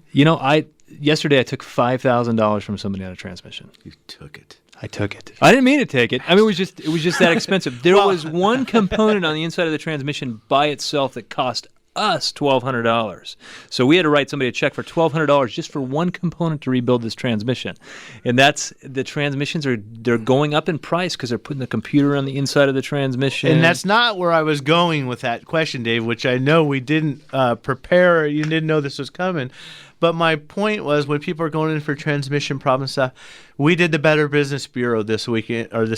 [SPEAKER 3] Yesterday I took $5,000 from somebody on a transmission.
[SPEAKER 2] You took it.
[SPEAKER 3] I took it. I didn't mean to take it. I mean, it was just that expensive. There was one component on the inside of the transmission by itself that cost us $1,200. So we had to write somebody a check for $1,200 just for one component to rebuild this transmission. And the transmissions they're going up in price because they're putting the computer on the inside of the transmission.
[SPEAKER 2] And that's not where I was going with that question, Dave, which I know we didn't prepare. You didn't know this was coming. But my point was, when people are going in for transmission problem stuff, we did the Better Business Bureau this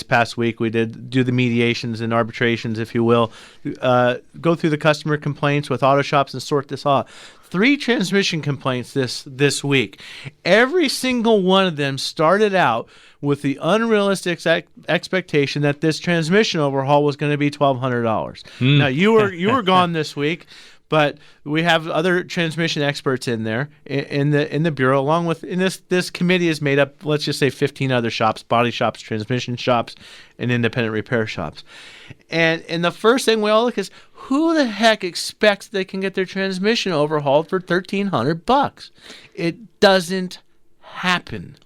[SPEAKER 2] past week. We did do the mediations and arbitrations, if you will, go through the customer complaints with auto shops and sort this out. 3 transmission complaints this week. Every single one of them started out with the unrealistic expectation that this transmission overhaul was going to be $1,200. Now you were gone this week. But we have other transmission experts in there in the bureau, along with this committee is made up, let's just say 15 other shops, body shops, transmission shops, and independent repair shops. And the first thing we all look is, who the heck expects they can get their transmission overhauled for $1,300? It doesn't happen.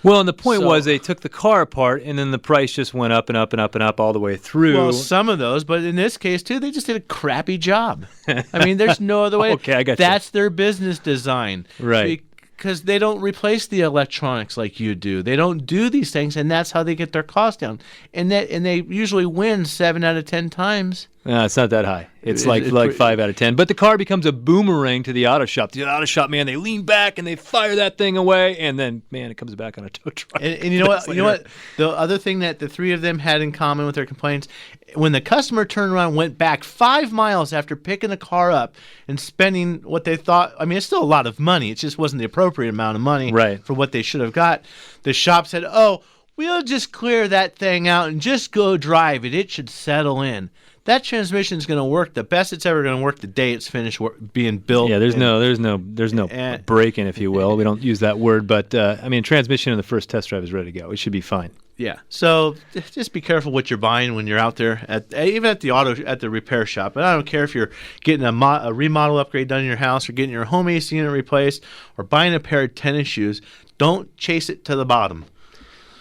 [SPEAKER 3] Well, and the point was they took the car apart, and then the price just went up and up and up and up all the way through.
[SPEAKER 2] Well, some of those, but in this case, too, they just did a crappy job. I mean, there's no other way.
[SPEAKER 3] Okay, I got you.
[SPEAKER 2] That's their business design.
[SPEAKER 3] Right.
[SPEAKER 2] Because they don't replace the electronics like you do. They don't do these things, and that's how they get their costs down. And they usually win 7 out of 10 times.
[SPEAKER 3] No, it's not that high. It's like 5 out of 10. But the car becomes a boomerang to the auto shop. The auto shop, man, they lean back and they fire that thing away, and then, man, it comes back on a tow truck.
[SPEAKER 2] And you know what? You know what? The other thing that the three of them had in common with their complaints, when the customer turned around and went back 5 miles after picking the car up and spending what they thought, I mean, it's still a lot of money. It just wasn't the appropriate amount of money for what they should have got. The shop said, oh, we'll just clear that thing out and just go drive it. It should settle in. That transmission is going to work the best it's ever going to work the day it's finished being built.
[SPEAKER 3] Yeah, there's no break-in, if you will. We don't use that word, but I mean, transmission in the first test drive is ready to go. It should be fine.
[SPEAKER 2] Yeah. So just be careful what you're buying when you're out there even at the repair shop. And I don't care if you're getting a remodel upgrade done in your house or getting your home AC unit replaced or buying a pair of tennis shoes. Don't chase it to the bottom.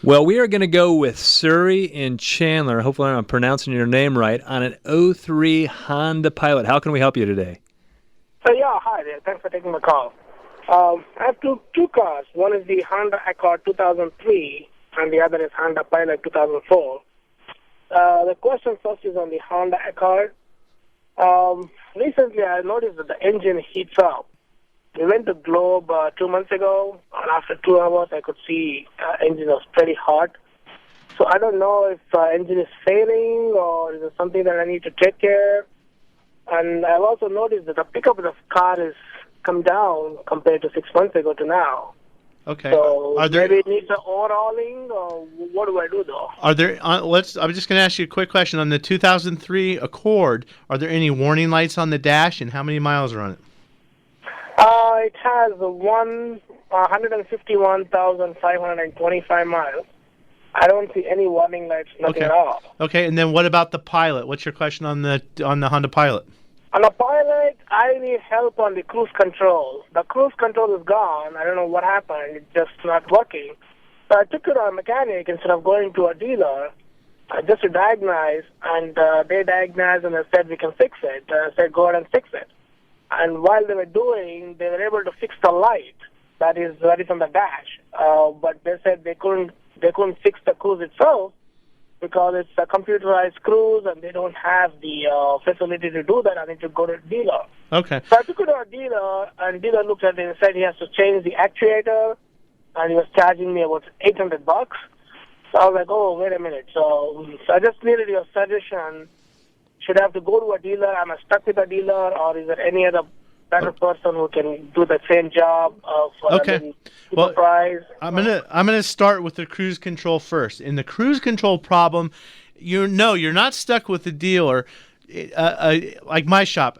[SPEAKER 3] Well, we are going to go with Surrey and Chandler. Hopefully I'm pronouncing your name right, on an 03 Honda Pilot. How can we help you today?
[SPEAKER 18] Yeah, hi there. Thanks for taking my call. I have two cars. One is the Honda Accord 2003, and the other is Honda Pilot 2004. The question first is on the Honda Accord. Recently, I noticed that the engine heats up. We went to Globe 2 months ago, and after 2 hours, I could see engine was pretty hot. So I don't know if engine is failing or is it something that I need to take care. And I've also noticed that the pickup of the car has come down compared to 6 months ago to now.
[SPEAKER 2] Okay.
[SPEAKER 18] So maybe it needs an overhauling, or what do I do though?
[SPEAKER 2] Are there? I'm just going to ask you a quick question on the 2003 Accord. Are there any warning lights on the dash, and how many miles are on it?
[SPEAKER 18] It has 151,525 miles. I don't see any warning lights, nothing at all.
[SPEAKER 2] Okay, and then what about the Pilot? What's your question on the Honda Pilot?
[SPEAKER 18] On the Pilot, I need help on the cruise control. The cruise control is gone. I don't know what happened. It's just not working. So I took it to a mechanic instead of going to a dealer just to diagnose, and they diagnosed and they said we can fix it. I said go ahead and fix it. And while they were doing, they were able to fix the light that is on the dash. But they said they couldn't fix the cruise itself because it's a computerized cruise and they don't have the facility to do that. I need to go to a dealer.
[SPEAKER 2] Okay.
[SPEAKER 18] So I took it to a dealer, and dealer looked at it and said he has to change the actuator, and he was charging me about $800. So I was like, oh, wait a minute. So I just needed your suggestion. Should I have to go to a dealer? Am I stuck with a dealer, or is there any other better person who can do the same job for
[SPEAKER 2] well,
[SPEAKER 18] price?
[SPEAKER 2] I'm gonna start with the cruise control first. In the cruise control problem, you're not stuck with the dealer. Like my shop,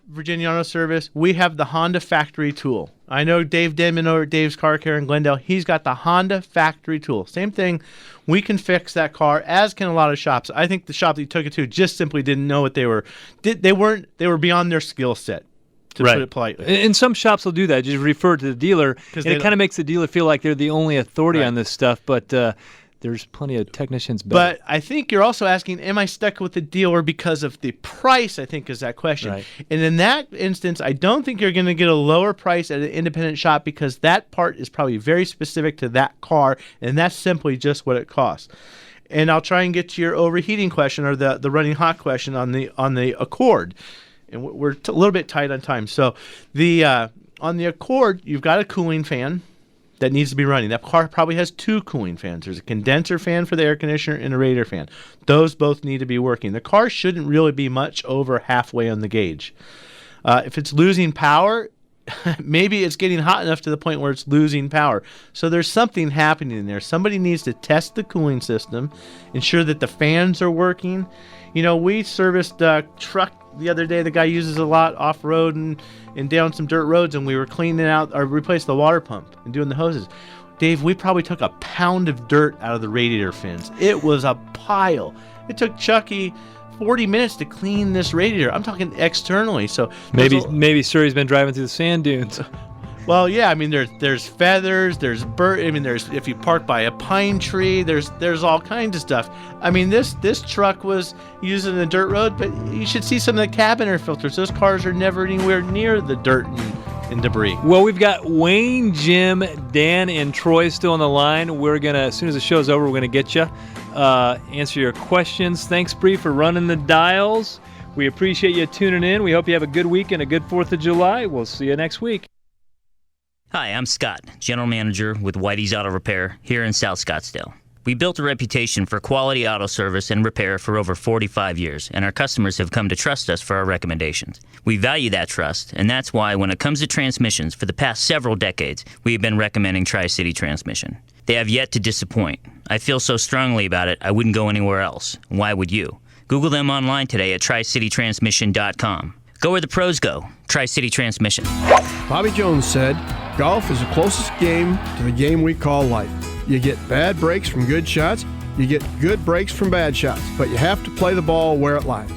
[SPEAKER 2] Virginia Auto Service, we have the Honda factory tool. I know Dave Denman over at Dave's Car Care in Glendale. He's got the Honda factory tool. Same thing. We can fix that car, as can a lot of shops. I think the shop that you took it to just simply didn't know what they were. They were beyond their skill set, to put it politely.
[SPEAKER 3] And some shops will do that. Just refer to the dealer, and it kind of makes the dealer feel like they're the only authority on this stuff. But there's plenty of technicians.
[SPEAKER 2] But I think you're also asking, am I stuck with the dealer because of the price, I think is that question.
[SPEAKER 3] Right.
[SPEAKER 2] And in that instance, I don't think you're going to get a lower price at an independent shop because that part is probably very specific to that car, and that's simply just what it costs. And I'll try and get to your overheating question or the running hot question on the Accord. And we're a little bit tight on time. So on the Accord, you've got a cooling fan that needs to be running. That car probably has 2 cooling fans. There's a condenser fan for the air conditioner and a radiator fan. Those both need to be working. The car shouldn't really be much over halfway on the gauge. If it's losing power, maybe it's getting hot enough to the point where it's losing power. So there's something happening in there. Somebody needs to test the cooling system, ensure that the fans are working. You know, we serviced a truck the other day the guy uses a lot off-road and down some dirt roads, and we were cleaning out or replaced the water pump and doing the hoses. Dave, we probably took a pound of dirt out of the radiator fins. It was a pile. It took Chucky 40 minutes to clean this radiator. I'm talking externally. So
[SPEAKER 3] maybe Surrey's been driving through the sand dunes.
[SPEAKER 2] Well, yeah, I mean, there's feathers, there's bird. I mean, there's if you park by a pine tree, there's all kinds of stuff. I mean, this truck was used in a dirt road, but you should see some of the cabin air filters. Those cars are never anywhere near the dirt and debris.
[SPEAKER 3] Well, we've got Wayne, Jim, Dan, and Troy still on the line. We're gonna, as soon as the show's over, we're gonna get you, answer your questions. Thanks, Bree, for running the dials. We appreciate you tuning in. We hope you have a good week and a good 4th of July. We'll see you next week.
[SPEAKER 6] Hi, I'm Scott, General Manager with Whitey's Auto Repair here in South Scottsdale. We built a reputation for quality auto service and repair for over 45 years, and our customers have come to trust us for our recommendations. We value that trust, and that's why when it comes to transmissions, for the past several decades, we have been recommending Tri-City Transmission. They have yet to disappoint. I feel so strongly about it, I wouldn't go anywhere else. Why would you? Google them online today at tricitytransmission.com. Go where the pros go. Tri-City Transmission.
[SPEAKER 19] Bobby Jones said, "Golf is the closest game to the game we call life. You get bad breaks from good shots, you get good breaks from bad shots, but you have to play the ball where it lies."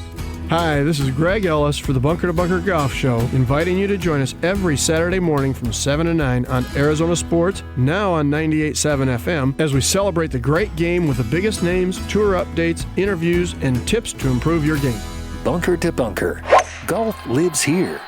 [SPEAKER 19] Hi, this is Greg Ellis for the Bunker to Bunker Golf Show, inviting you to join us every Saturday morning from 7 to 9 on Arizona Sports, now on 98.7 FM, as we celebrate the great game with the biggest names, tour updates, interviews, and tips to improve your game.
[SPEAKER 1] Bunker to Bunker. Golf lives here.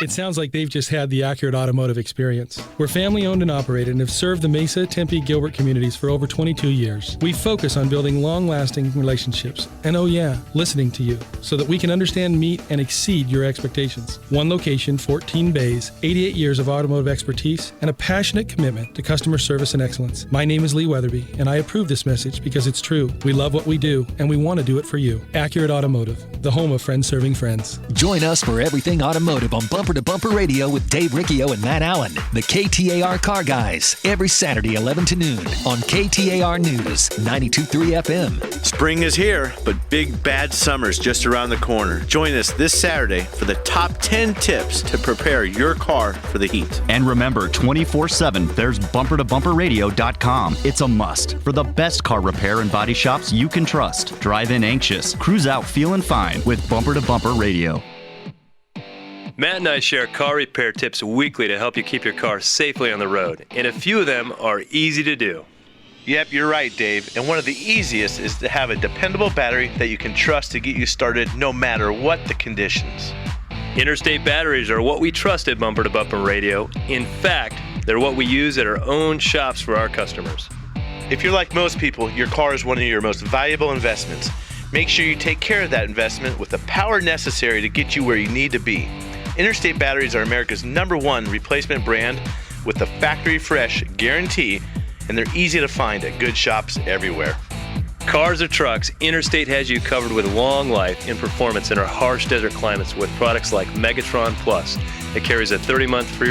[SPEAKER 14] It sounds like they've just had the accurate automotive experience. We're family owned and operated and have served the Mesa, Tempe, Gilbert communities for over 22 years. We focus on building long-lasting relationships and, oh yeah, listening to you so that we can understand, meet, and exceed your expectations. One location, 14 bays, 88 years of automotive expertise, and a passionate commitment to customer service and excellence. My name is Lee Weatherby, and I approve this message because it's true. We love what we do, and we want to do it for you. Accurate Automotive, the home of friends serving friends.
[SPEAKER 1] Join us for everything automotive on Bumper to Bumper Radio with Dave Riccio and Matt Allen, the KTAR Car Guys, every Saturday 11 to noon on KTAR News, 92.3 FM.
[SPEAKER 12] Spring is here, but big bad summer's just around the corner. Join us this Saturday for the top 10 tips to prepare your car for the heat.
[SPEAKER 20] And remember, 24/7, there's bumpertobumperradio.com. It's a must for the best car repair and body shops you can trust. Drive in anxious, cruise out feeling fine with Bumper to Bumper Radio.
[SPEAKER 3] Matt and I share car repair tips weekly to help you keep your car safely on the road, and a few of them are easy to do.
[SPEAKER 12] Yep, you're right, Dave. And one of the easiest is to have a dependable battery that you can trust to get you started no matter what the conditions.
[SPEAKER 3] Interstate batteries are what we trust at Bumper to Bumper Radio. In fact, they're what we use at our own shops for our customers.
[SPEAKER 12] If you're like most people, your car is one of your most valuable investments. Make sure you take care of that investment with the power necessary to get you where you need to be. Interstate batteries are America's #1 replacement brand with the factory fresh guarantee, and they're easy to find at good shops everywhere.
[SPEAKER 3] Cars or trucks, Interstate has you covered with long life and performance in our harsh desert climates with products like Megatron Plus. It carries a 30-month free